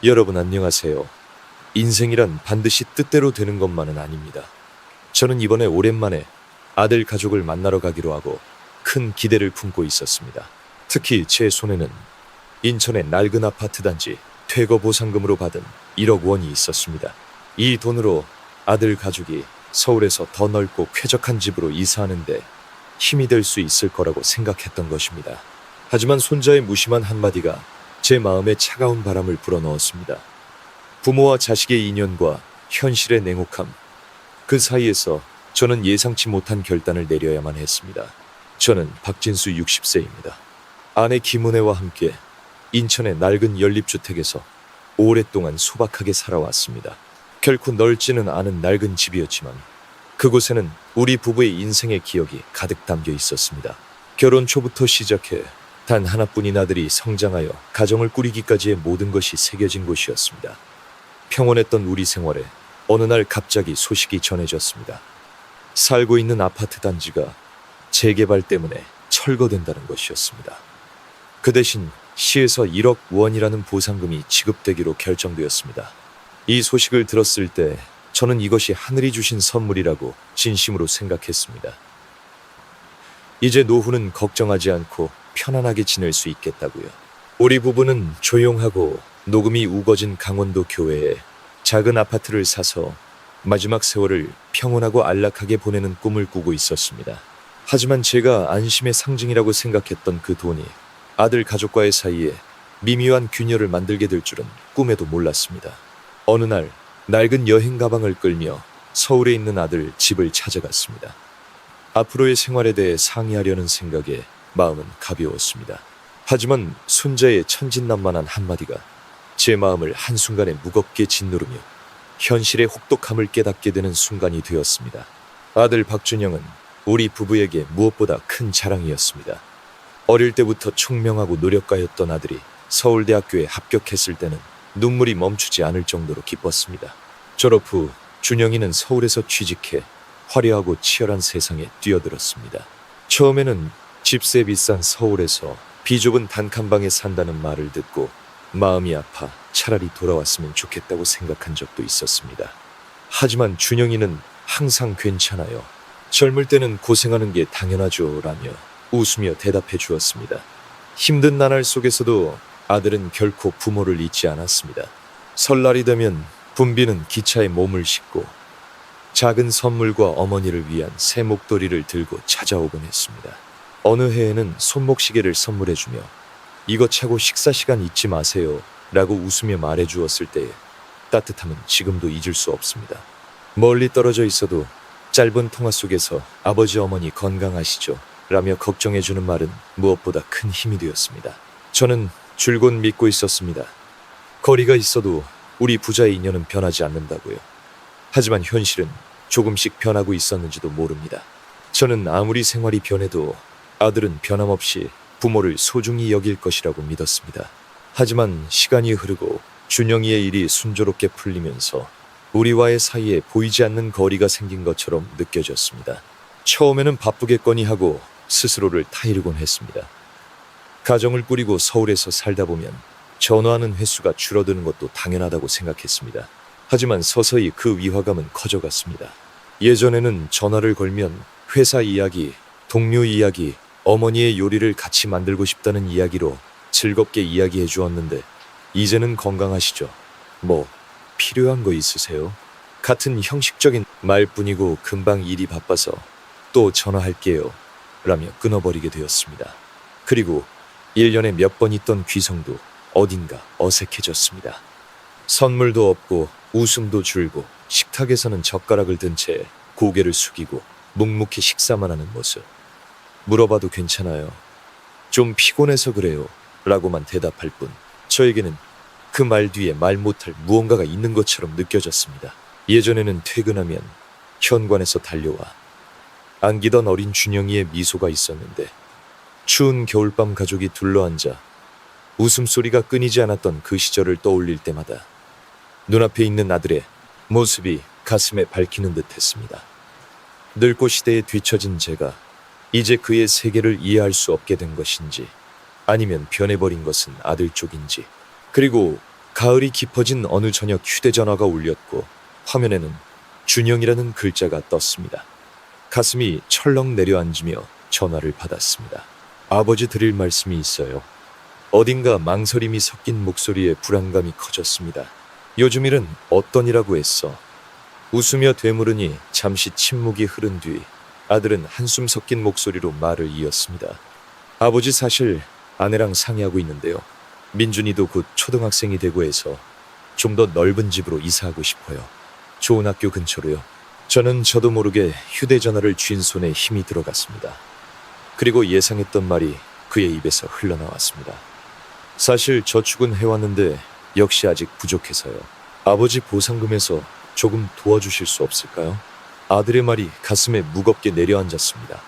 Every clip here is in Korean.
여러분 안녕하세요. 인생이란 반드시 뜻대로 되는 것만은 아닙니다. 저는 이번에 오랜만에 아들 가족을 만나러 가기로 하고 큰 기대를 품고 있었습니다. 특히 제 손에는 인천의 낡은 아파트 단지 퇴거 보상금으로 받은 1억 원이 있었습니다. 이 돈으로 아들 가족이 서울에서 더 넓고 쾌적한 집으로 이사하는데 힘이 될 수 있을 거라고 생각했던 것입니다. 하지만 손자의 무심한 한마디가 제 마음에 차가운 바람을 불어넣었습니다. 부모와 자식의 인연과 현실의 냉혹함, 그 사이에서 저는 예상치 못한 결단을 내려야만 했습니다. 저는 박진수 60세입니다. 아내 김은혜와 함께 인천의 낡은 연립주택에서 오랫동안 소박하게 살아왔습니다. 결코 넓지는 않은 낡은 집이었지만 그곳에는 우리 부부의 인생의 기억이 가득 담겨 있었습니다. 결혼 초부터 시작해 단 하나뿐인 아들이 성장하여 가정을 꾸리기까지의 모든 것이 새겨진 곳이었습니다. 평온했던 우리 생활에 어느 날 갑자기 소식이 전해졌습니다. 살고 있는 아파트 단지가 재개발 때문에 철거된다는 것이었습니다. 그 대신 시에서 1억 원이라는 보상금이 지급되기로 결정되었습니다. 이 소식을 들었을 때 저는 이것이 하늘이 주신 선물이라고 진심으로 생각했습니다. 이제 노후는 걱정하지 않고 편안하게 지낼 수 있겠다고요. 우리 부부는 조용하고 녹음이 우거진 강원도 교외에 작은 아파트를 사서 마지막 세월을 평온하고 안락하게 보내는 꿈을 꾸고 있었습니다. 하지만 제가 안심의 상징이라고 생각했던 그 돈이 아들 가족과의 사이에 미묘한 균열을 만들게 될 줄은 꿈에도 몰랐습니다. 어느 날 낡은 여행 가방을 끌며 서울에 있는 아들 집을 찾아갔습니다. 앞으로의 생활에 대해 상의하려는 생각에 마음은 가벼웠습니다. 하지만 손자의 천진난만한 한마디가 제 마음을 한순간에 무겁게 짓누르며 현실의 혹독함을 깨닫게 되는 순간이 되었습니다. 아들 박준영은 우리 부부에게 무엇보다 큰 자랑이었습니다. 어릴 때부터 총명하고 노력가였던 아들이 서울대학교에 합격했을 때는 눈물이 멈추지 않을 정도로 기뻤습니다. 졸업 후 준영이는 서울에서 취직해 화려하고 치열한 세상에 뛰어들었습니다. 처음에는 집세 비싼 서울에서 비좁은 단칸방에 산다는 말을 듣고 마음이 아파 차라리 돌아왔으면 좋겠다고 생각한 적도 있었습니다. 하지만 준영이는 항상 괜찮아요. 젊을 때는 고생하는 게 당연하죠 라며 웃으며 대답해 주었습니다. 힘든 나날 속에서도 아들은 결코 부모를 잊지 않았습니다. 설날이 되면 붐비는 기차에 몸을 싣고 작은 선물과 어머니를 위한 새 목도리를 들고 찾아오곤 했습니다. 어느 해에는 손목시계를 선물해주며 이거 차고 식사 시간 잊지 마세요 라고 웃으며 말해 주었을 때의 따뜻함은 지금도 잊을 수 없습니다. 멀리 떨어져 있어도 짧은 통화 속에서 아버지 어머니 건강하시죠 라며 걱정해주는 말은 무엇보다 큰 힘이 되었습니다. 저는 줄곧 믿고 있었습니다. 거리가 있어도 우리 부자의 인연은 변하지 않는다고요. 하지만 현실은 조금씩 변하고 있었는지도 모릅니다. 저는 아무리 생활이 변해도 아들은 변함없이 부모를 소중히 여길 것이라고 믿었습니다. 하지만 시간이 흐르고 준영이의 일이 순조롭게 풀리면서 우리와의 사이에 보이지 않는 거리가 생긴 것처럼 느껴졌습니다. 처음에는 바쁘겠거니 하고 스스로를 타이르곤 했습니다. 가정을 꾸리고 서울에서 살다 보면 전화하는 횟수가 줄어드는 것도 당연하다고 생각했습니다. 하지만 서서히 그 위화감은 커져갔습니다. 예전에는 전화를 걸면 회사 이야기, 동료 이야기, 어머니의 요리를 같이 만들고 싶다는 이야기로 즐겁게 이야기해 주었는데 이제는 건강하시죠? 뭐 필요한 거 있으세요? 같은 형식적인 말뿐이고 금방 일이 바빠서 또 전화할게요 라며 끊어버리게 되었습니다. 그리고 1년에 몇 번 있던 귀성도 어딘가 어색해졌습니다. 선물도 없고 웃음도 줄고 식탁에서는 젓가락을 든 채 고개를 숙이고 묵묵히 식사만 하는 모습. 물어봐도 괜찮아요. 좀 피곤해서 그래요 라고만 대답할 뿐 저에게는 그 말 뒤에 말 못할 무언가가 있는 것처럼 느껴졌습니다. 예전에는 퇴근하면 현관에서 달려와 안기던 어린 준영이의 미소가 있었는데 추운 겨울밤 가족이 둘러앉아 웃음소리가 끊이지 않았던 그 시절을 떠올릴 때마다 눈앞에 있는 아들의 모습이 가슴에 밝히는 듯 했습니다. 늙고 시대에 뒤처진 제가 이제 그의 세계를 이해할 수 없게 된 것인지 아니면 변해버린 것은 아들 쪽인지 그리고 가을이 깊어진 어느 저녁 휴대전화가 울렸고 화면에는 준영이라는 글자가 떴습니다. 가슴이 철렁 내려앉으며 전화를 받았습니다. 아버지 드릴 말씀이 있어요. 어딘가 망설임이 섞인 목소리에 불안감이 커졌습니다. 요즘 일은 어떤 이라고 했어? 웃으며 되물으니 잠시 침묵이 흐른 뒤 아들은 한숨 섞인 목소리로 말을 이었습니다. 아버지 사실 아내랑 상의하고 있는데요. 민준이도 곧 초등학생이 되고 해서 좀 더 넓은 집으로 이사하고 싶어요. 좋은 학교 근처로요. 저도 모르게 휴대전화를 쥔 손에 힘이 들어갔습니다. 그리고 예상했던 말이 그의 입에서 흘러나왔습니다. 사실 저축은 해왔는데 역시 아직 부족해서요. 아버지 보상금에서 조금 도와주실 수 없을까요? 아들의 말이 가슴에 무겁게 내려앉았습니다.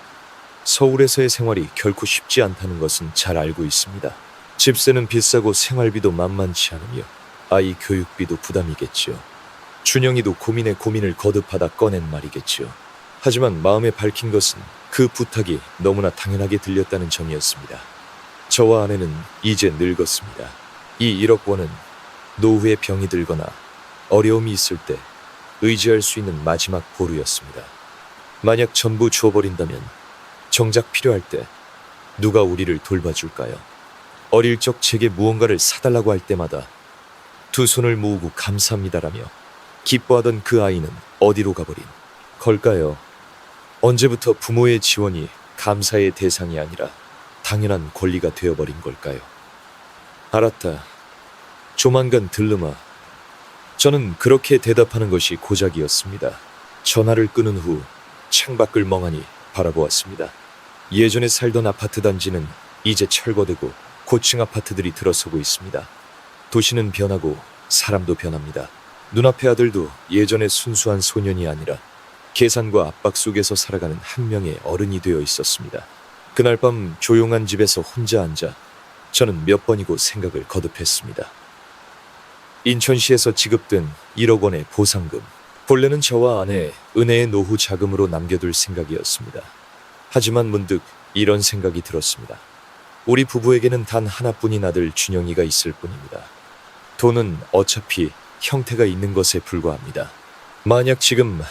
서울에서의 생활이 결코 쉽지 않다는 것은 잘 알고 있습니다. 집세는 비싸고 생활비도 만만치 않으며 아이 교육비도 부담이겠지요. 준영이도 고민에 고민을 거듭하다 꺼낸 말이겠지요. 하지만 마음에 밝힌 것은 그 부탁이 너무나 당연하게 들렸다는 점이었습니다. 저와 아내는 이제 늙었습니다. 이 1억 원은 노후에 병이 들거나 어려움이 있을 때 의지할 수 있는 마지막 보루였습니다. 만약 전부 주어버린다면 정작 필요할 때 누가 우리를 돌봐줄까요? 어릴 적 제게 무언가를 사달라고 할 때마다 두 손을 모으고 감사합니다라며 기뻐하던 그 아이는 어디로 가버린 걸까요? 언제부터 부모의 지원이 감사의 대상이 아니라 당연한 권리가 되어버린 걸까요? 알았다. 조만간 들르마. 저는 그렇게 대답하는 것이 고작이었습니다. 전화를 끊은 후 창밖을 멍하니 바라보았습니다. 예전에 살던 아파트 단지는 이제 철거되고 고층 아파트들이 들어서고 있습니다. 도시는 변하고 사람도 변합니다. 눈앞의 아들도 예전의 순수한 소년이 아니라 계산과 압박 속에서 살아가는 한 명의 어른이 되어 있었습니다. 그날 밤 조용한 집에서 혼자 앉아 저는 몇 번이고 생각을 거듭했습니다. 인천시에서 지급된 1억 원의 보상금. 본래는 저와 아내 은혜의 노후 자금으로 남겨둘 생각이었습니다. 하지만 문득 이런 생각이 들었습니다. 우리 부부에게는 단 하나뿐인 아들 준영이가 있을 뿐입니다. 돈은 어차피 형태가 있는 것에 불과합니다. 만약 지금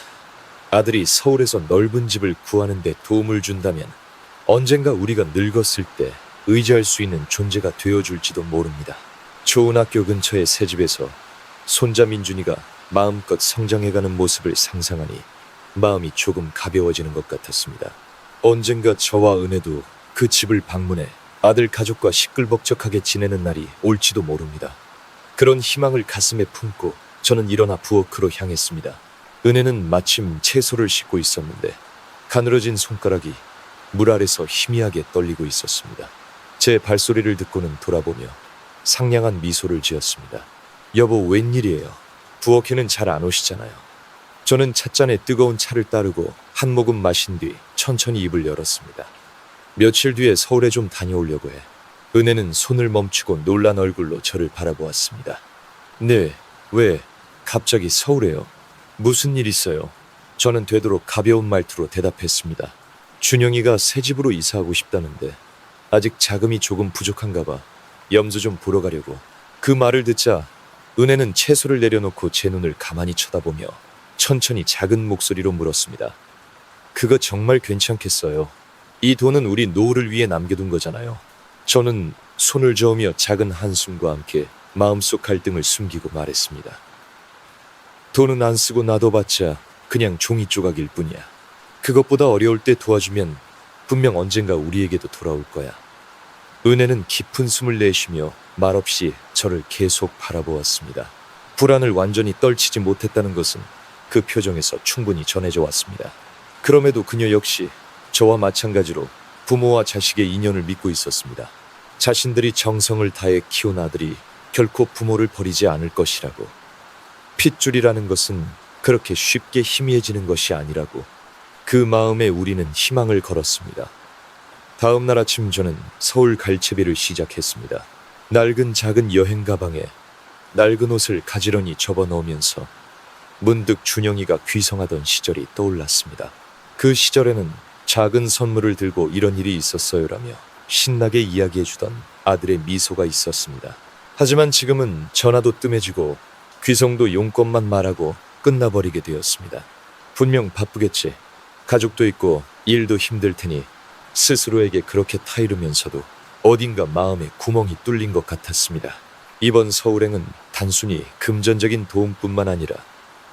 아들이 서울에서 넓은 집을 구하는 데 도움을 준다면 언젠가 우리가 늙었을 때 의지할 수 있는 존재가 되어줄지도 모릅니다. 좋은 학교 근처의 새 집에서 손자 민준이가 마음껏 성장해가는 모습을 상상하니 마음이 조금 가벼워지는 것 같았습니다. 언젠가 저와 은혜도 그 집을 방문해 아들 가족과 시끌벅적하게 지내는 날이 올지도 모릅니다. 그런 희망을 가슴에 품고 저는 일어나 부엌으로 향했습니다. 은혜는 마침 채소를 씻고 있었는데 가늘어진 손가락이 물 아래서 희미하게 떨리고 있었습니다. 제 발소리를 듣고는 돌아보며 상냥한 미소를 지었습니다. 여보, 웬일이에요? 부엌에는 잘 안 오시잖아요. 저는 찻잔에 뜨거운 차를 따르고 한 모금 마신 뒤 천천히 입을 열었습니다. 며칠 뒤에 서울에 좀 다녀오려고 해. 은혜는 손을 멈추고 놀란 얼굴로 저를 바라보았습니다. 네, 왜? 갑자기 서울에요? 무슨 일 있어요? 저는 되도록 가벼운 말투로 대답했습니다. 준영이가 새 집으로 이사하고 싶다는데 아직 자금이 조금 부족한가 봐. 염소 좀 보러 가려고. 그 말을 듣자 은혜는 채소를 내려놓고 제 눈을 가만히 쳐다보며 천천히 작은 목소리로 물었습니다. 그거 정말 괜찮겠어요? 이 돈은 우리 노후를 위해 남겨둔 거잖아요. 저는 손을 저으며 작은 한숨과 함께 마음속 갈등을 숨기고 말했습니다. 돈은 안 쓰고 놔둬봤자 그냥 종이 조각일 뿐이야. 그것보다 어려울 때 도와주면 분명 언젠가 우리에게도 돌아올 거야. 은혜는 깊은 숨을 내쉬며 말없이 저를 계속 바라보았습니다. 불안을 완전히 떨치지 못했다는 것은 그 표정에서 충분히 전해져 왔습니다. 그럼에도 그녀 역시 저와 마찬가지로 부모와 자식의 인연을 믿고 있었습니다. 자신들이 정성을 다해 키운 아들이 결코 부모를 버리지 않을 것이라고. 핏줄이라는 것은 그렇게 쉽게 희미해지는 것이 아니라고. 그 마음에 우리는 희망을 걸었습니다. 다음 날 아침 저는 서울 갈채비를 시작했습니다. 낡은 작은 여행 가방에 낡은 옷을 가지런히 접어 넣으면서 문득 준영이가 귀성하던 시절이 떠올랐습니다. 그 시절에는 작은 선물을 들고 이런 일이 있었어요라며 신나게 이야기해주던 아들의 미소가 있었습니다. 하지만 지금은 전화도 뜸해지고 귀성도 용건만 말하고 끝나버리게 되었습니다. 분명 바쁘겠지. 가족도 있고 일도 힘들 테니 스스로에게 그렇게 타이르면서도 어딘가 마음에 구멍이 뚫린 것 같았습니다. 이번 서울행은 단순히 금전적인 도움뿐만 아니라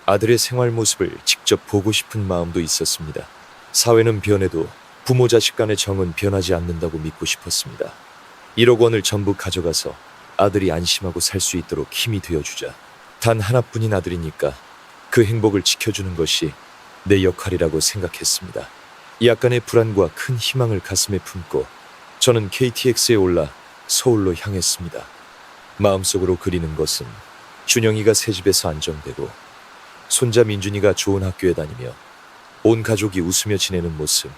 아들의 생활 모습을 직접 보고 싶은 마음도 있었습니다. 사회는 변해도 부모 자식 간의 정은 변하지 않는다고 믿고 싶었습니다. 1억 원을 전부 가져가서 아들이 안심하고 살 수 있도록 힘이 되어주자. 단 하나뿐인 아들이니까 그 행복을 지켜주는 것이 내 역할이라고 생각했습니다. 약간의 불안과 큰 희망을 가슴에 품고 저는 KTX에 올라 서울로 향했습니다. 마음속으로 그리는 것은 준영이가 새 집에서 안정되고 손자 민준이가 좋은 학교에 다니며 온 가족이 웃으며 지내는 모습,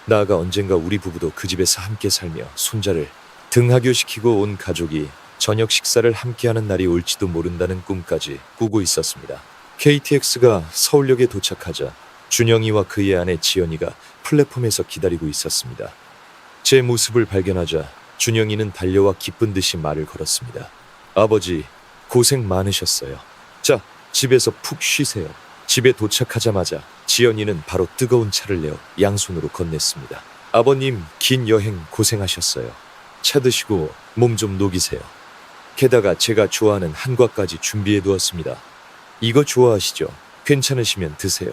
나아가 언젠가 우리 부부도 그 집에서 함께 살며 손자를 등하교시키고 온 가족이 저녁 식사를 함께하는 날이 올지도 모른다는 꿈까지 꾸고 있었습니다. KTX가 서울역에 도착하자 준영이와 그의 아내 지연이가 플랫폼에서 기다리고 있었습니다. 제 모습을 발견하자 준영이는 달려와 기쁜 듯이 말을 걸었습니다. 아버지, 고생 많으셨어요. 자, 집에서 푹 쉬세요. 집에 도착하자마자 지연이는 바로 뜨거운 차를 내어 양손으로 건넸습니다. 아버님, 긴 여행 고생하셨어요. 차 드시고 몸 좀 녹이세요. 게다가 제가 좋아하는 한과까지 준비해 두었습니다. 이거 좋아하시죠? 괜찮으시면 드세요.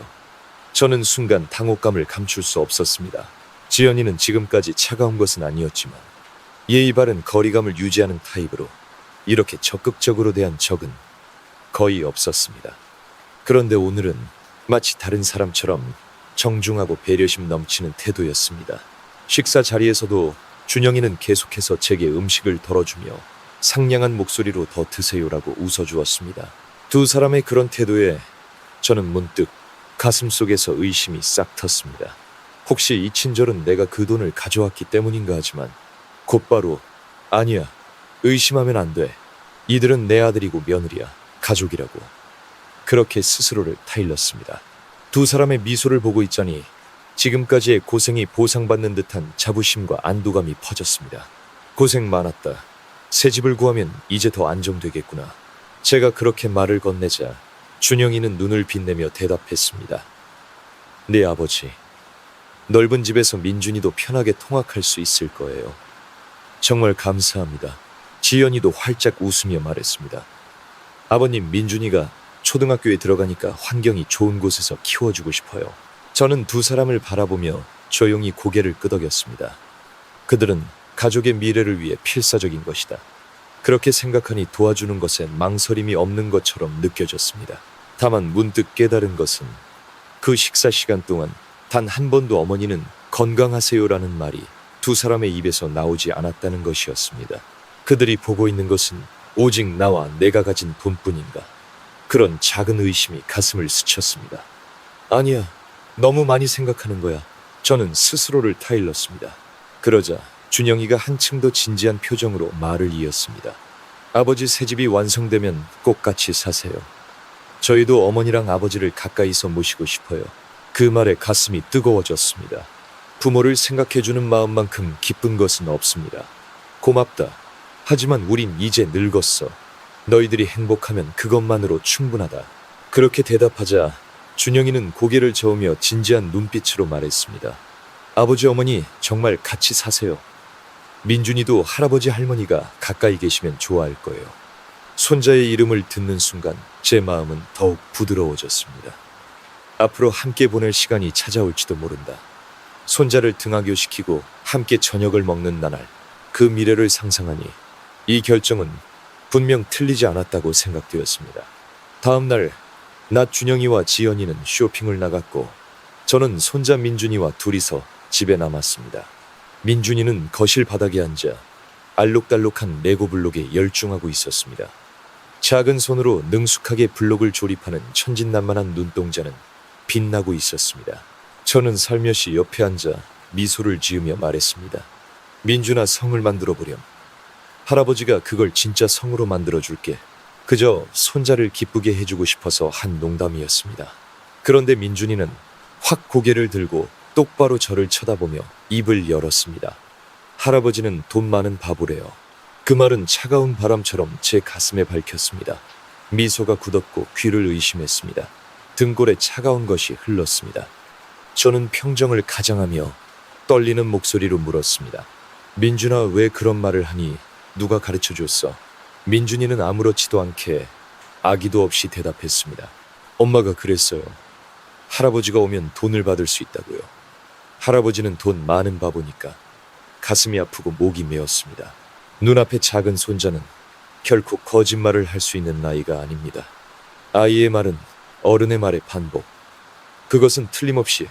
저는 순간 당혹감을 감출 수 없었습니다. 지연이는 지금까지 차가운 것은 아니었지만 예의 바른 거리감을 유지하는 타입으로 이렇게 적극적으로 대한 적은 거의 없었습니다. 그런데 오늘은 마치 다른 사람처럼 정중하고 배려심 넘치는 태도였습니다. 식사 자리에서도 준영이는 계속해서 제게 음식을 덜어주며 상냥한 목소리로 더 드세요라고 웃어주었습니다. 두 사람의 그런 태도에 저는 문득 가슴속에서 의심이 싹 텄습니다. 혹시 이 친절은 내가 그 돈을 가져왔기 때문인가 하지만 곧바로 아니야, 의심하면 안 돼. 이들은 내 아들이고 며느리야, 가족이라고. 그렇게 스스로를 타일렀습니다. 두 사람의 미소를 보고 있자니 지금까지의 고생이 보상받는 듯한 자부심과 안도감이 퍼졌습니다. 고생 많았다. 새 집을 구하면 이제 더 안정되겠구나. 제가 그렇게 말을 건네자 준영이는 눈을 빛내며 대답했습니다. 네 아버지, 넓은 집에서 민준이도 편하게 통학할 수 있을 거예요. 정말 감사합니다. 지연이도 활짝 웃으며 말했습니다. 아버님, 민준이가 초등학교에 들어가니까 환경이 좋은 곳에서 키워주고 싶어요. 저는 두 사람을 바라보며 조용히 고개를 끄덕였습니다. 그들은 가족의 미래를 위해 필사적인 것이다. 그렇게 생각하니 도와주는 것엔 망설임이 없는 것처럼 느껴졌습니다. 다만 문득 깨달은 것은 그 식사 시간 동안 단 한 번도 어머니는 건강하세요라는 말이 두 사람의 입에서 나오지 않았다는 것이었습니다. 그들이 보고 있는 것은 오직 나와 내가 가진 돈뿐인가. 그런 작은 의심이 가슴을 스쳤습니다. 아니야, 너무 많이 생각하는 거야. 저는 스스로를 타일렀습니다. 그러자 준영이가 한층 더 진지한 표정으로 말을 이었습니다. 아버지 새집이 완성되면 꼭 같이 사세요. 저희도 어머니랑 아버지를 가까이서 모시고 싶어요. 그 말에 가슴이 뜨거워졌습니다. 부모를 생각해주는 마음만큼 기쁜 것은 없습니다. 고맙다. 하지만 우린 이제 늙었어. 너희들이 행복하면 그것만으로 충분하다. 그렇게 대답하자 준영이는 고개를 저으며 진지한 눈빛으로 말했습니다. 아버지 어머니 정말 같이 사세요. 민준이도 할아버지 할머니가 가까이 계시면 좋아할 거예요. 손자의 이름을 듣는 순간 제 마음은 더욱 부드러워졌습니다. 앞으로 함께 보낼 시간이 찾아올지도 모른다. 손자를 등하교시키고 함께 저녁을 먹는 나날, 그 미래를 상상하니 이 결정은 분명 틀리지 않았다고 생각되었습니다. 다음 날, 낮 준영이와 지연이는 쇼핑을 나갔고 저는 손자 민준이와 둘이서 집에 남았습니다. 민준이는 거실 바닥에 앉아 알록달록한 레고 블록에 열중하고 있었습니다. 작은 손으로 능숙하게 블록을 조립하는 천진난만한 눈동자는 빛나고 있었습니다. 저는 살며시 옆에 앉아 미소를 지으며 말했습니다. 민준아, 성을 만들어 보렴. 할아버지가 그걸 진짜 성으로 만들어줄게. 그저 손자를 기쁘게 해주고 싶어서 한 농담이었습니다. 그런데 민준이는 확 고개를 들고 똑바로 저를 쳐다보며 입을 열었습니다. 할아버지는 돈 많은 바보래요. 그 말은 차가운 바람처럼 제 가슴에 밝혔습니다. 미소가 굳었고 귀를 의심했습니다. 등골에 차가운 것이 흘렀습니다. 저는 평정을 가장하며 떨리는 목소리로 물었습니다. 민준아, 왜 그런 말을 하니? 누가 가르쳐 줬어? 민준이는 아무렇지도 않게 아기도 없이 대답했습니다. 엄마가 그랬어요. 할아버지가 오면 돈을 받을 수 있다고요. 할아버지는 돈 많은 바보니까. 가슴이 아프고 목이 메었습니다. 눈앞의 작은 손자는 결코 거짓말을 할 수 있는 나이가 아닙니다. 아이의 말은 어른의 말의 반복. 그것은 틀림없이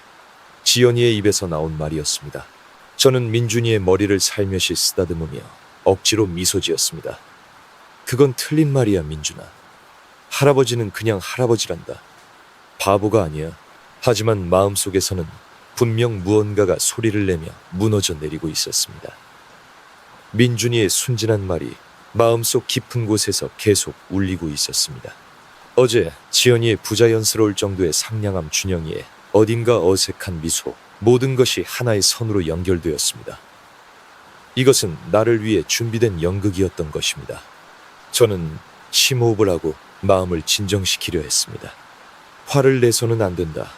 지연이의 입에서 나온 말이었습니다. 저는 민준이의 머리를 살며시 쓰다듬으며 억지로 미소 지었습니다. 그건 틀린 말이야, 민준아. 할아버지는 그냥 할아버지란다. 바보가 아니야. 하지만 마음속에서는 분명 무언가가 소리를 내며 무너져 내리고 있었습니다. 민준이의 순진한 말이 마음속 깊은 곳에서 계속 울리고 있었습니다. 어제 지연이의 부자연스러울 정도의 상냥함, 준영이의 어딘가 어색한 미소, 모든 것이 하나의 선으로 연결되었습니다. 이것은 나를 위해 준비된 연극이었던 것입니다. 저는 심호흡을 하고 마음을 진정시키려 했습니다. 화를 내서는 안 된다.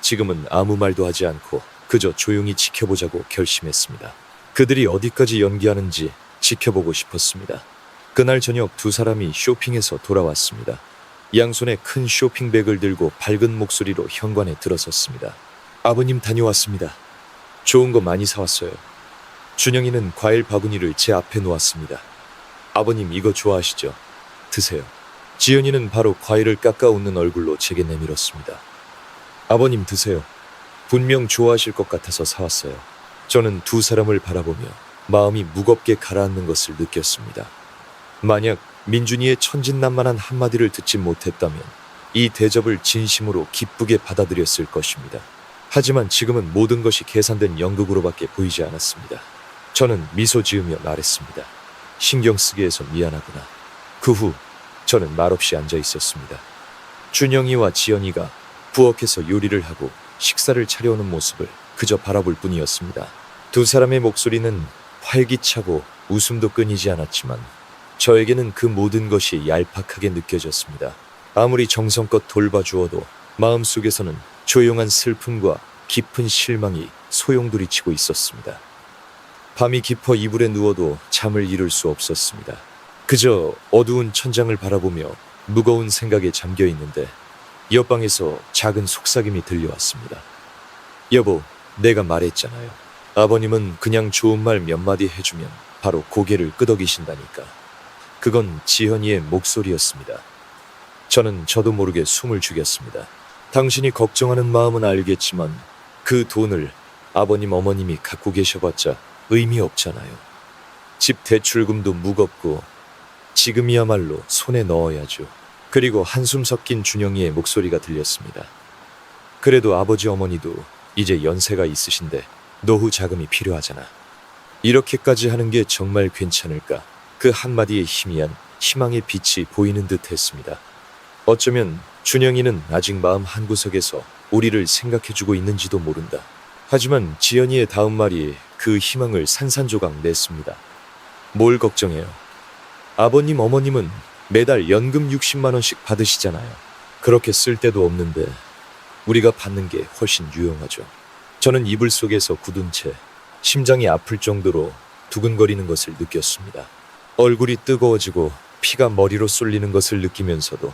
지금은 아무 말도 하지 않고 그저 조용히 지켜보자고 결심했습니다. 그들이 어디까지 연기하는지 지켜보고 싶었습니다. 그날 저녁 두 사람이 쇼핑에서 돌아왔습니다. 양손에 큰 쇼핑백을 들고 밝은 목소리로 현관에 들어섰습니다. 아버님, 다녀왔습니다. 좋은 거 많이 사왔어요. 준영이는 과일 바구니를 제 앞에 놓았습니다. 아버님, 이거 좋아하시죠? 드세요. 지연이는 바로 과일을 깎아 웃는 얼굴로 제게 내밀었습니다. 아버님, 드세요. 분명 좋아하실 것 같아서 사왔어요. 저는 두 사람을 바라보며 마음이 무겁게 가라앉는 것을 느꼈습니다. 만약 민준이의 천진난만한 한마디를 듣지 못했다면 이 대접을 진심으로 기쁘게 받아들였을 것입니다. 하지만 지금은 모든 것이 계산된 연극으로밖에 보이지 않았습니다. 저는 미소 지으며 말했습니다. 신경 쓰게 해서 미안하구나. 그 후 저는 말없이 앉아 있었습니다. 준영이와 지연이가 부엌에서 요리를 하고 식사를 차려오는 모습을 그저 바라볼 뿐이었습니다. 두 사람의 목소리는 활기차고 웃음도 끊이지 않았지만 저에게는 그 모든 것이 얄팍하게 느껴졌습니다. 아무리 정성껏 돌봐주어도 마음속에서는 조용한 슬픔과 깊은 실망이 소용돌이치고 있었습니다. 밤이 깊어 이불에 누워도 잠을 이룰 수 없었습니다. 그저 어두운 천장을 바라보며 무거운 생각에 잠겨 있는데 옆방에서 작은 속삭임이 들려왔습니다. 여보, 내가 말했잖아요. 아버님은 그냥 좋은 말 몇 마디 해주면 바로 고개를 끄덕이신다니까. 그건 지현이의 목소리였습니다. 저는 저도 모르게 숨을 죽였습니다. 당신이 걱정하는 마음은 알겠지만 그 돈을 아버님, 어머님이 갖고 계셔봤자 의미 없잖아요. 집 대출금도 무겁고 지금이야말로 손에 넣어야죠. 그리고 한숨 섞인 준영이의 목소리가 들렸습니다. 그래도 아버지, 어머니도 이제 연세가 있으신데 노후 자금이 필요하잖아. 이렇게까지 하는 게 정말 괜찮을까? 그 한마디에 희미한 희망의 빛이 보이는 듯 했습니다. 어쩌면 준영이는 아직 마음 한구석에서 우리를 생각해주고 있는지도 모른다. 하지만 지연이의 다음 말이 그 희망을 산산조각 냈습니다. 뭘 걱정해요? 아버님, 어머님은 매달 연금 60만 원씩 받으시잖아요. 그렇게 쓸 데도 없는데 우리가 받는 게 훨씬 유용하죠. 저는 이불 속에서 굳은 채 심장이 아플 정도로 두근거리는 것을 느꼈습니다. 얼굴이 뜨거워지고 피가 머리로 쏠리는 것을 느끼면서도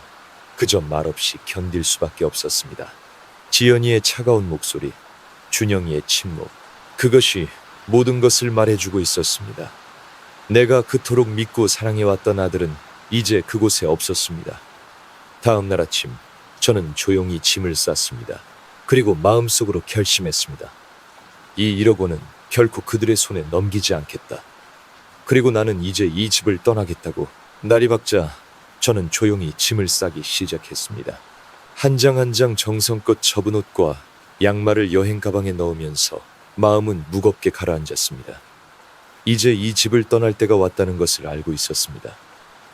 그저 말없이 견딜 수밖에 없었습니다. 지연이의 차가운 목소리, 준영이의 침묵, 그것이 모든 것을 말해주고 있었습니다. 내가 그토록 믿고 사랑해왔던 아들은 이제 그곳에 없었습니다. 다음 날 아침 저는 조용히 짐을 쌌습니다. 그리고 마음속으로 결심했습니다. 이 1억 원은 결코 그들의 손에 넘기지 않겠다. 그리고 나는 이제 이 집을 떠나겠다고. 날이 밝자 저는 조용히 짐을 싸기 시작했습니다. 한 장 한 장 정성껏 접은 옷과 양말을 여행 가방에 넣으면서 마음은 무겁게 가라앉았습니다. 이제 이 집을 떠날 때가 왔다는 것을 알고 있었습니다.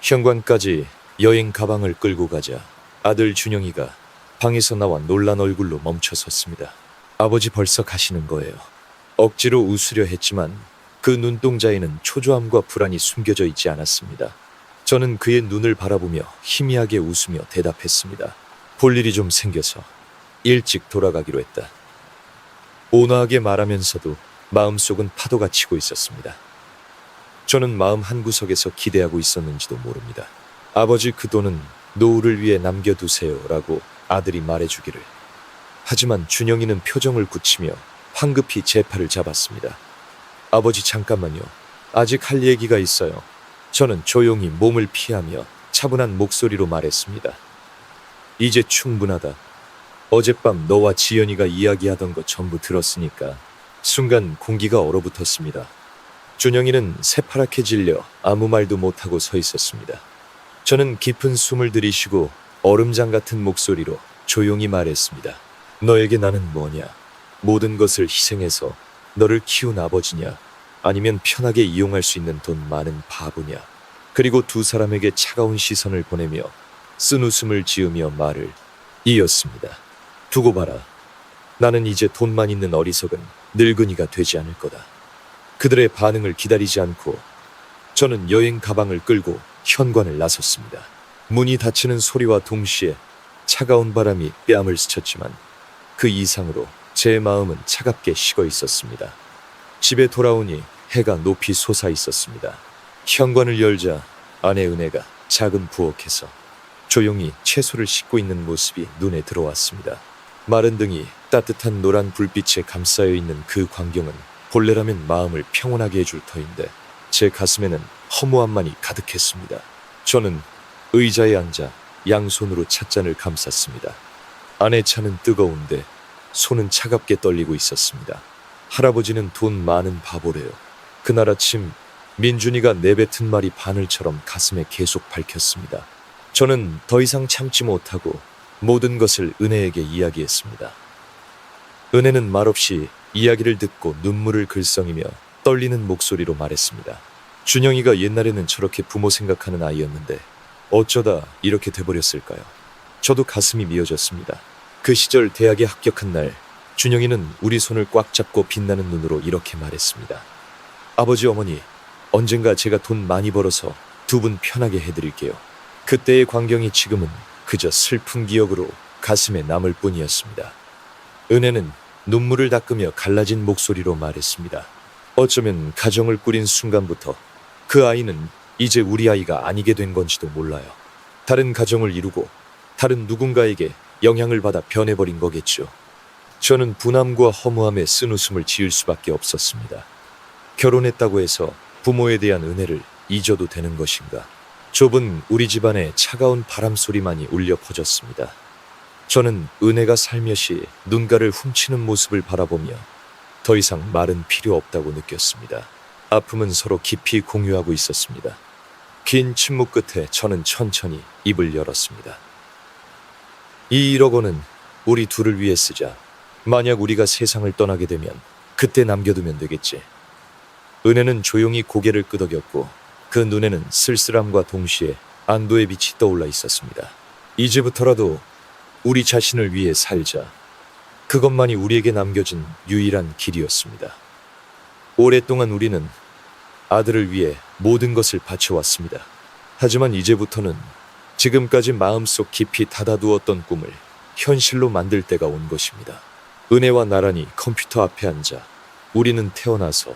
현관까지 여행 가방을 끌고 가자 아들 준영이가 방에서 나와 놀란 얼굴로 멈춰섰습니다. 아버지 벌써 가시는 거예요. 억지로 웃으려 했지만 그 눈동자에는 초조함과 불안이 숨겨져 있지 않았습니다. 저는 그의 눈을 바라보며 희미하게 웃으며 대답했습니다. 볼 일이 좀 생겨서 일찍 돌아가기로 했다. 온화하게 말하면서도 마음속은 파도가 치고 있었습니다. 저는 마음 한구석에서 기대하고 있었는지도 모릅니다. 아버지 그 돈은 노후를 위해 남겨두세요라고 아들이 말해주기를. 하지만 준영이는 표정을 굳히며 황급히 제 팔을 잡았습니다. 아버지 잠깐만요. 아직 할 얘기가 있어요. 저는 조용히 몸을 피하며 차분한 목소리로 말했습니다. 이제 충분하다. 어젯밤 너와 지연이가 이야기하던 거 전부 들었으니까. 순간 공기가 얼어붙었습니다. 준영이는 새파랗게 질려 아무 말도 못하고 서 있었습니다. 저는 깊은 숨을 들이쉬고 얼음장 같은 목소리로 조용히 말했습니다. 너에게 나는 뭐냐? 모든 것을 희생해서 너를 키운 아버지냐? 아니면 편하게 이용할 수 있는 돈 많은 바보냐? 그리고 두 사람에게 차가운 시선을 보내며 쓴 웃음을 지으며 말을 이었습니다. 두고 봐라. 나는 이제 돈만 있는 어리석은 늙은이가 되지 않을 거다. 그들의 반응을 기다리지 않고 저는 여행 가방을 끌고 현관을 나섰습니다. 문이 닫히는 소리와 동시에 차가운 바람이 뺨을 스쳤지만 그 이상으로 제 마음은 차갑게 식어 있었습니다. 집에 돌아오니 해가 높이 솟아 있었습니다. 현관을 열자 아내 은혜가 작은 부엌에서 조용히 채소를 씻고 있는 모습이 눈에 들어왔습니다. 마른 등이 따뜻한 노란 불빛에 감싸여 있는 그 광경은 본래라면 마음을 평온하게 해줄 터인데 제 가슴에는 허무함만이 가득했습니다. 저는 의자에 앉아 양손으로 찻잔을 감쌌습니다. 아내 차는 뜨거운데 손은 차갑게 떨리고 있었습니다. 할아버지는 돈 많은 바보래요. 그날 아침 민준이가 내뱉은 말이 바늘처럼 가슴에 계속 밝혔습니다. 저는 더 이상 참지 못하고 모든 것을 은혜에게 이야기했습니다. 은혜는 말없이 이야기를 듣고 눈물을 글썽이며 떨리는 목소리로 말했습니다. 준영이가 옛날에는 저렇게 부모 생각하는 아이였는데 어쩌다 이렇게 돼버렸을까요? 저도 가슴이 미어졌습니다. 그 시절 대학에 합격한 날 준영이는 우리 손을 꽉 잡고 빛나는 눈으로 이렇게 말했습니다. 아버지 어머니, 언젠가 제가 돈 많이 벌어서 두 분 편하게 해드릴게요. 그때의 광경이 지금은 그저 슬픈 기억으로 가슴에 남을 뿐이었습니다. 은혜는 눈물을 닦으며 갈라진 목소리로 말했습니다. 어쩌면 가정을 꾸린 순간부터 그 아이는 이제 우리 아이가 아니게 된 건지도 몰라요. 다른 가정을 이루고 다른 누군가에게 영향을 받아 변해버린 거겠죠. 저는 분함과 허무함에 쓴웃음을 지을 수밖에 없었습니다. 결혼했다고 해서 부모에 대한 은혜를 잊어도 되는 것인가? 좁은 우리 집안에 차가운 바람 소리만이 울려 퍼졌습니다. 저는 은혜가 살며시 눈가를 훔치는 모습을 바라보며 더 이상 말은 필요 없다고 느꼈습니다. 아픔은 서로 깊이 공유하고 있었습니다. 긴 침묵 끝에 저는 천천히 입을 열었습니다. 이 1억 원은 우리 둘을 위해 쓰자. 만약 우리가 세상을 떠나게 되면 그때 남겨두면 되겠지. 은혜는 조용히 고개를 끄덕였고 그 눈에는 쓸쓸함과 동시에 안도의 빛이 떠올라 있었습니다. 이제부터라도 우리 자신을 위해 살자. 그것만이 우리에게 남겨진 유일한 길이었습니다. 오랫동안 우리는 아들을 위해 모든 것을 바쳐왔습니다. 하지만 이제부터는 지금까지 마음속 깊이 닫아두었던 꿈을 현실로 만들 때가 온 것입니다. 은혜와 나란히 컴퓨터 앞에 앉아 우리는 태어나서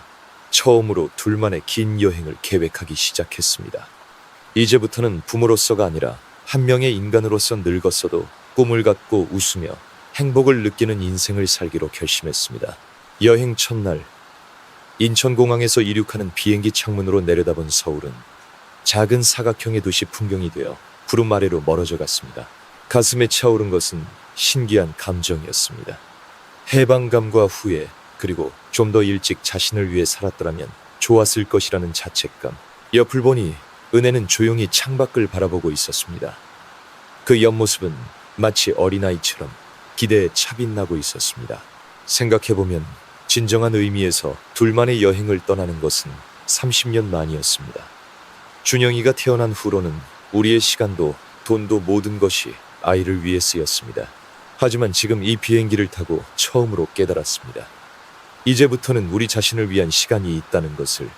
처음으로 둘만의 긴 여행을 계획하기 시작했습니다. 이제부터는 부모로서가 아니라 한 명의 인간으로서 늙었어도 꿈을 갖고 웃으며 행복을 느끼는 인생을 살기로 결심했습니다. 여행 첫날, 인천공항에서 이륙하는 비행기 창문으로 내려다본 서울은 작은 사각형의 도시 풍경이 되어 구름 아래로 멀어져 갔습니다. 가슴에 차오른 것은 신기한 감정이었습니다. 해방감과 후회, 그리고 좀 더 일찍 자신을 위해 살았더라면 좋았을 것이라는 자책감. 옆을 보니 은혜는 조용히 창밖을 바라보고 있었습니다. 그 옆모습은 마치 어린아이처럼 기대에 차빛나고 있었습니다. 생각해보면 진정한 의미에서 둘만의 여행을 떠나는 것은 30년 만이었습니다. 준영이가 태어난 후로는 우리의 시간도 돈도 모든 것이 아이를 위해 쓰였습니다. 하지만 지금 이 비행기를 타고 처음으로 깨달았습니다. 이제부터는 우리 자신을 위한 시간이 있다는 것을.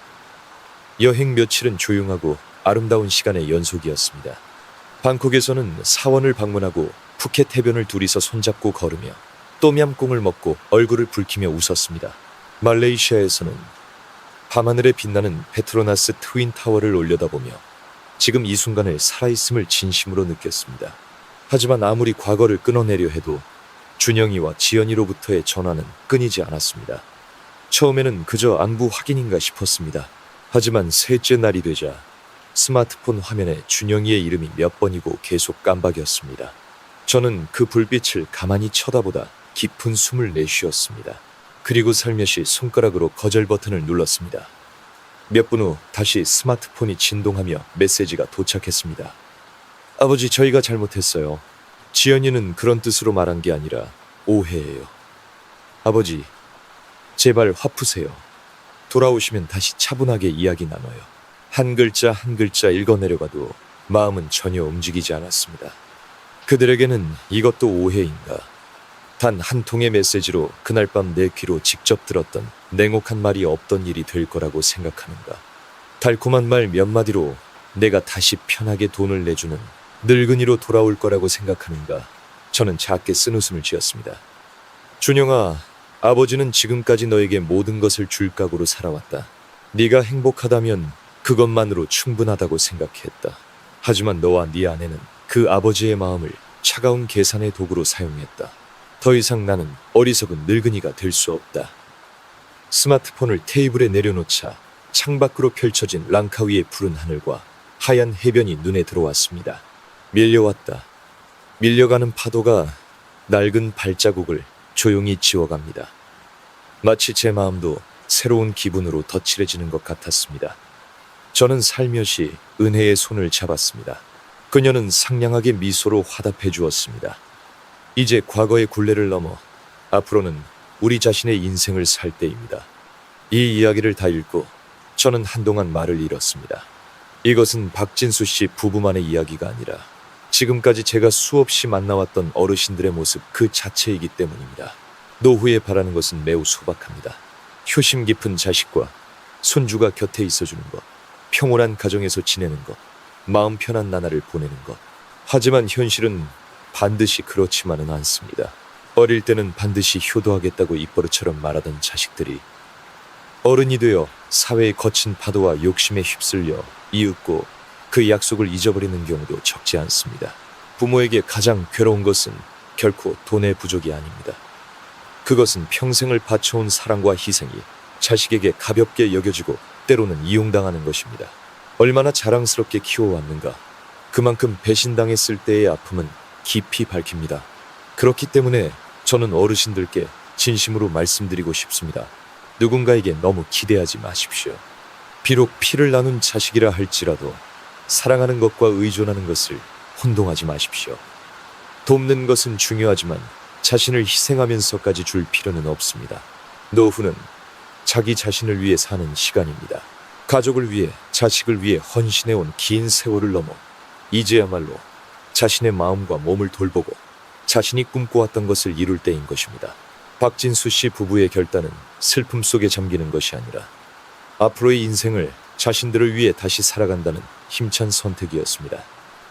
여행 며칠은 조용하고 아름다운 시간의 연속이었습니다. 방콕에서는 사원을 방문하고 푸켓 해변을 둘이서 손잡고 걸으며 똠얌꿍을 먹고 얼굴을 붉히며 웃었습니다. 말레이시아에서는 밤하늘에 빛나는 페트로나스 트윈타워를 올려다보며 지금 이 순간을 살아있음을 진심으로 느꼈습니다. 하지만 아무리 과거를 끊어내려 해도 준영이와 지연이로부터의 전화는 끊이지 않았습니다. 처음에는 그저 안부 확인인가 싶었습니다. 하지만 셋째 날이 되자 스마트폰 화면에 준영이의 이름이 몇 번이고 계속 깜박였습니다. 저는 그 불빛을 가만히 쳐다보다 깊은 숨을 내쉬었습니다. 그리고 살며시 손가락으로 거절 버튼을 눌렀습니다. 몇 분 후 다시 스마트폰이 진동하며 메시지가 도착했습니다. 아버지, 저희가 잘못했어요. 지연이는 그런 뜻으로 말한 게 아니라 오해예요. 아버지, 제발 화 푸세요. 돌아오시면 다시 차분하게 이야기 나눠요. 한 글자 한 글자 읽어내려가도 마음은 전혀 움직이지 않았습니다. 그들에게는 이것도 오해인가? 단 한 통의 메시지로 그날 밤 내 귀로 직접 들었던 냉혹한 말이 없던 일이 될 거라고 생각하는가? 달콤한 말 몇 마디로 내가 다시 편하게 돈을 내주는 늙은이로 돌아올 거라고 생각하는가? 저는 작게 쓴웃음을 지었습니다. 준영아, 아버지는 지금까지 너에게 모든 것을 줄 각오로 살아왔다. 네가 행복하다면 그것만으로 충분하다고 생각했다. 하지만 너와 네 아내는 그 아버지의 마음을 차가운 계산의 도구로 사용했다. 더 이상 나는 어리석은 늙은이가 될 수 없다. 스마트폰을 테이블에 내려놓자 창밖으로 펼쳐진 랑카위의 푸른 하늘과 하얀 해변이 눈에 들어왔습니다. 밀려왔다. 밀려가는 파도가 낡은 발자국을 조용히 지워갑니다. 마치 제 마음도 새로운 기분으로 덧칠해지는 것 같았습니다. 저는 살며시 은혜의 손을 잡았습니다. 그녀는 상냥하게 미소로 화답해 주었습니다. 이제 과거의 굴레를 넘어 앞으로는 우리 자신의 인생을 살 때입니다. 이 이야기를 다 읽고 저는 한동안 말을 잃었습니다. 이것은 박진수 씨 부부만의 이야기가 아니라 지금까지 제가 수없이 만나왔던 어르신들의 모습 그 자체이기 때문입니다. 노후에 바라는 것은 매우 소박합니다. 효심 깊은 자식과 손주가 곁에 있어주는 것, 평온한 가정에서 지내는 것, 마음 편한 나날을 보내는 것. 하지만 현실은 반드시 그렇지만은 않습니다. 어릴 때는 반드시 효도하겠다고 입버릇처럼 말하던 자식들이 어른이 되어 사회의 거친 파도와 욕심에 휩쓸려 이윽고 그 약속을 잊어버리는 경우도 적지 않습니다. 부모에게 가장 괴로운 것은 결코 돈의 부족이 아닙니다. 그것은 평생을 바쳐온 사랑과 희생이 자식에게 가볍게 여겨지고 때로는 이용당하는 것입니다. 얼마나 자랑스럽게 키워왔는가. 그만큼 배신당했을 때의 아픔은 깊이 밝힙니다. 그렇기 때문에 저는 어르신들께 진심으로 말씀드리고 싶습니다. 누군가에게 너무 기대하지 마십시오. 비록 피를 나눈 자식이라 할지라도 사랑하는 것과 의존하는 것을 혼동하지 마십시오. 돕는 것은 중요하지만 자신을 희생하면서까지 줄 필요는 없습니다. 노후는 자기 자신을 위해 사는 시간입니다. 가족을 위해, 자식을 위해 헌신해온 긴 세월을 넘어 이제야말로 자신의 마음과 몸을 돌보고 자신이 꿈꿔왔던 것을 이룰 때인 것입니다. 박진수 씨 부부의 결단은 슬픔 속에 잠기는 것이 아니라 앞으로의 인생을 자신들을 위해 다시 살아간다는 힘찬 선택이었습니다.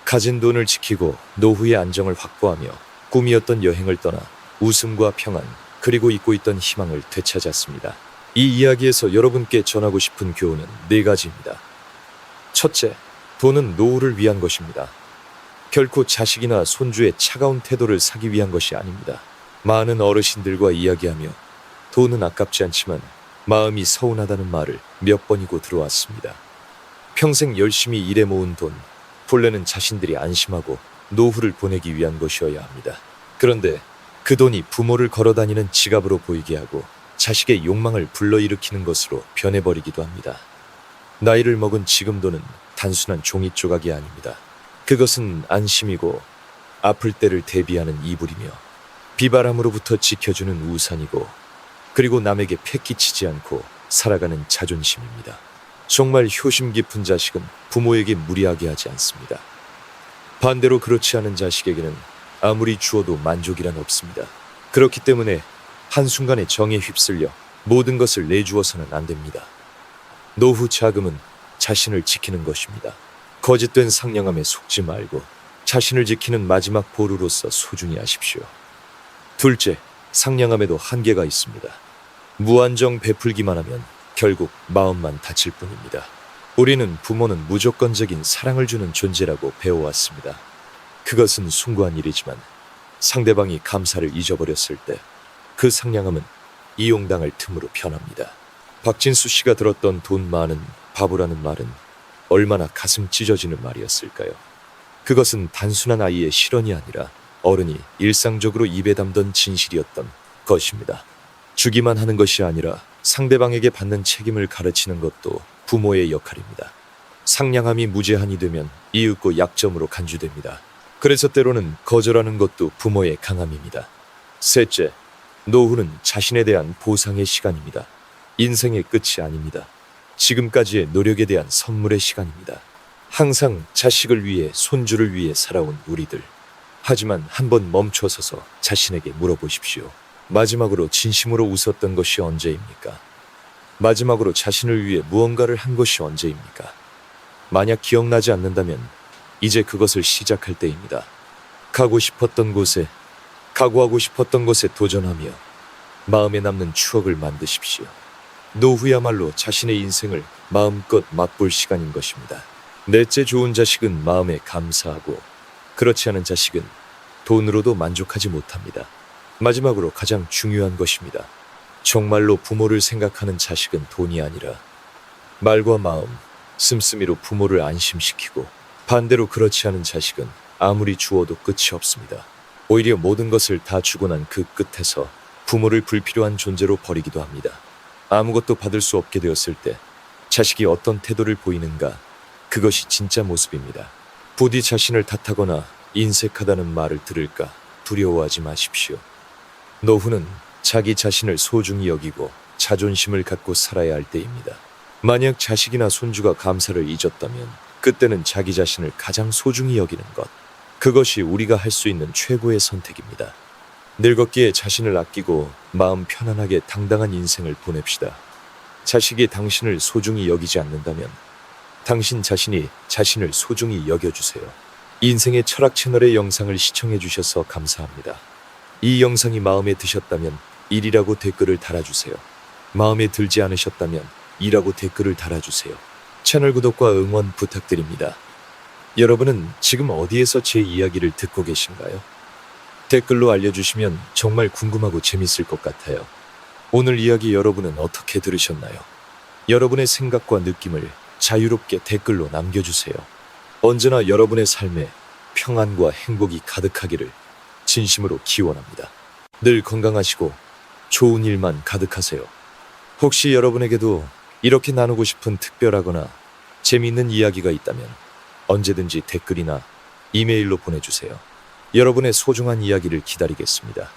가진 돈을 지키고 노후의 안정을 확보하며 꿈이었던 여행을 떠나 웃음과 평안, 그리고 잊고 있던 희망을 되찾았습니다. 이 이야기에서 여러분께 전하고 싶은 교훈은 4가지입니다. 첫째, 돈은 노후를 위한 것입니다. 결코 자식이나 손주의 차가운 태도를 사기 위한 것이 아닙니다. 많은 어르신들과 이야기하며 돈은 아깝지 않지만 마음이 서운하다는 말을 몇 번이고 들어왔습니다. 평생 열심히 일해 모은 돈, 본래는 자신들이 안심하고 노후를 보내기 위한 것이어야 합니다. 그런데 그 돈이 부모를 걸어다니는 지갑으로 보이게 하고 자식의 욕망을 불러일으키는 것으로 변해버리기도 합니다. 나이를 먹은 지금 돈은 단순한 종이 조각이 아닙니다. 그것은 안심이고 아플 때를 대비하는 이불이며 비바람으로부터 지켜주는 우산이고 그리고 남에게 패기치지 않고 살아가는 자존심입니다. 정말 효심 깊은 자식은 부모에게 무리하게 하지 않습니다. 반대로 그렇지 않은 자식에게는 아무리 주어도 만족이란 없습니다. 그렇기 때문에 한순간의 정에 휩쓸려 모든 것을 내주어서는 안 됩니다. 노후 자금은 자신을 지키는 것입니다. 거짓된 상냥함에 속지 말고 자신을 지키는 마지막 보루로서 소중히 하십시오. 둘째, 상냥함에도 한계가 있습니다. 무한정 베풀기만 하면 결국 마음만 다칠 뿐입니다. 우리는 부모는 무조건적인 사랑을 주는 존재라고 배워왔습니다. 그것은 숭고한 일이지만 상대방이 감사를 잊어버렸을 때 그 상냥함은 이용당할 틈으로 변합니다. 박진수 씨가 들었던 돈 많은 바보라는 말은 얼마나 가슴 찢어지는 말이었을까요? 그것은 단순한 아이의 실언이 아니라 어른이 일상적으로 입에 담던 진실이었던 것입니다. 주기만 하는 것이 아니라 상대방에게 받는 책임을 가르치는 것도 부모의 역할입니다. 상냥함이 무제한이 되면 이윽고 약점으로 간주됩니다. 그래서 때로는 거절하는 것도 부모의 강함입니다. 셋째, 노후는 자신에 대한 보상의 시간입니다. 인생의 끝이 아닙니다. 지금까지의 노력에 대한 선물의 시간입니다. 항상 자식을 위해, 손주를 위해 살아온 우리들. 하지만 한번 멈춰서서 자신에게 물어보십시오. 마지막으로 진심으로 웃었던 것이 언제입니까? 마지막으로 자신을 위해 무언가를 한 것이 언제입니까? 만약 기억나지 않는다면 이제 그것을 시작할 때입니다. 가고 싶었던 곳에, 각오하고 싶었던 것에 도전하며 마음에 남는 추억을 만드십시오. 노후야말로 자신의 인생을 마음껏 맛볼 시간인 것입니다. 넷째, 좋은 자식은 마음에 감사하고 그렇지 않은 자식은 돈으로도 만족하지 못합니다. 마지막으로 가장 중요한 것입니다. 정말로 부모를 생각하는 자식은 돈이 아니라 말과 마음, 씀씀이로 부모를 안심시키고 반대로 그렇지 않은 자식은 아무리 주어도 끝이 없습니다. 오히려 모든 것을 다 주고 난 그 끝에서 부모를 불필요한 존재로 버리기도 합니다. 아무것도 받을 수 없게 되었을 때 자식이 어떤 태도를 보이는가, 그것이 진짜 모습입니다. 부디 자신을 탓하거나 인색하다는 말을 들을까 두려워하지 마십시오. 노후는 자기 자신을 소중히 여기고 자존심을 갖고 살아야 할 때입니다. 만약 자식이나 손주가 감사를 잊었다면 그때는 자기 자신을 가장 소중히 여기는 것, 그것이 우리가 할 수 있는 최고의 선택입니다. 늙었기에 자신을 아끼고 마음 편안하게 당당한 인생을 보냅시다. 자식이 당신을 소중히 여기지 않는다면 당신 자신이 자신을 소중히 여겨주세요. 인생의 철학 채널의 영상을 시청해 주셔서 감사합니다. 이 영상이 마음에 드셨다면 1이라고 댓글을 달아주세요. 마음에 들지 않으셨다면 2라고 댓글을 달아주세요. 채널 구독과 응원 부탁드립니다. 여러분은 지금 어디에서 제 이야기를 듣고 계신가요? 댓글로 알려주시면 정말 궁금하고 재밌을 것 같아요. 오늘 이야기 여러분은 어떻게 들으셨나요? 여러분의 생각과 느낌을 자유롭게 댓글로 남겨주세요. 언제나 여러분의 삶에 평안과 행복이 가득하기를 진심으로 기원합니다. 늘 건강하시고 좋은 일만 가득하세요. 혹시 여러분에게도 이렇게 나누고 싶은 특별하거나 재미있는 이야기가 있다면 언제든지 댓글이나 이메일로 보내주세요. 여러분의 소중한 이야기를 기다리겠습니다.